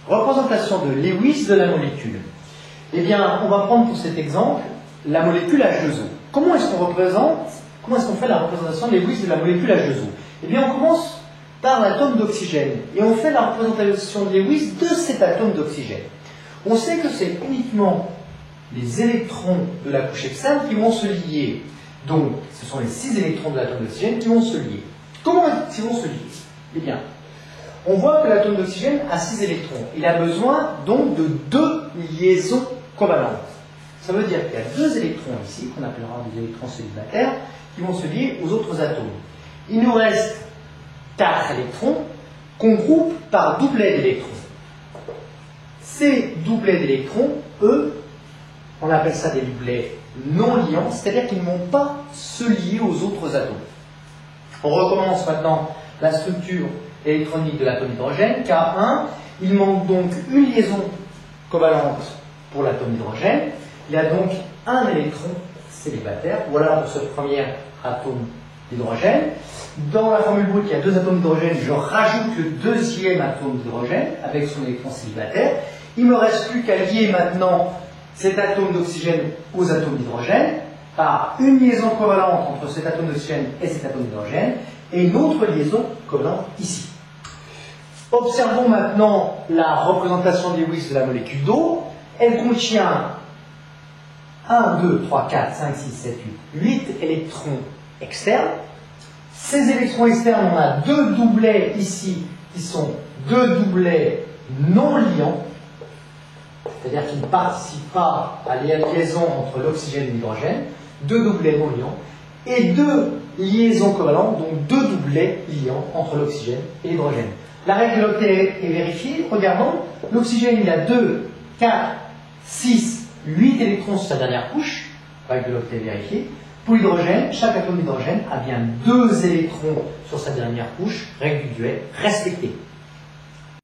Représentation de Lewis de la molécule. Eh bien, on va prendre pour cet exemple la molécule H2O. Comment est-ce qu'on fait la représentation de Lewis de la molécule H2O? Eh bien, on commence par l'atome d'oxygène et on fait la représentation de Lewis de cet atome d'oxygène. On sait que c'est uniquement les électrons de la couche externe qui vont se lier. Donc, ce sont les 6 électrons de l'atome d'oxygène qui vont se lier. Comment est-ce qu'ils vont se lier? Eh bien, on voit que l'atome d'oxygène a 6 électrons. Il a besoin donc de 2 liaisons covalentes. Ça veut dire qu'il y a 2 électrons ici, qu'on appellera des électrons célibataires, qui vont se lier aux autres atomes. Il nous reste 4 électrons qu'on groupe par doublet d'électrons. Ces doublets d'électrons, eux, on appelle ça des doublets non liants, c'est-à-dire qu'ils ne vont pas se lier aux autres atomes. On recommence maintenant la structure électronique de l'atome d'hydrogène. K1, il manque donc une liaison covalente pour l'atome d'hydrogène. Il y a donc un électron célibataire. Voilà pour ce premier atome d'hydrogène. Dans la formule brute, il y a 2 atomes d'hydrogène. Je rajoute le deuxième atome d'hydrogène avec son électron célibataire. Il ne me reste plus qu'à lier maintenant cet atome d'oxygène aux atomes d'hydrogène par une liaison covalente entre cet atome d'oxygène et cet atome d'hydrogène et une autre liaison covalente ici. Observons maintenant la représentation de Lewis de la molécule d'eau. Elle contient 1, 2, 3, 4, 5, 6, 7, 8 électrons externes. Ces électrons externes, on a 2 doublets ici qui sont 2 doublets non liants, c'est-à-dire qui ne participent pas à la liaison entre l'oxygène et l'hydrogène, 2 doublets non liants, et 2 liaisons covalentes, donc 2 doublets liants entre l'oxygène et l'hydrogène. La règle de l'octet est vérifiée. Regardons, l'oxygène il a 2, 4, 6, 8 électrons sur sa dernière couche, règle de l'octet est vérifiée. Pour l'hydrogène, chaque atome d'hydrogène a bien 2 électrons sur sa dernière couche, règle du duel respectée.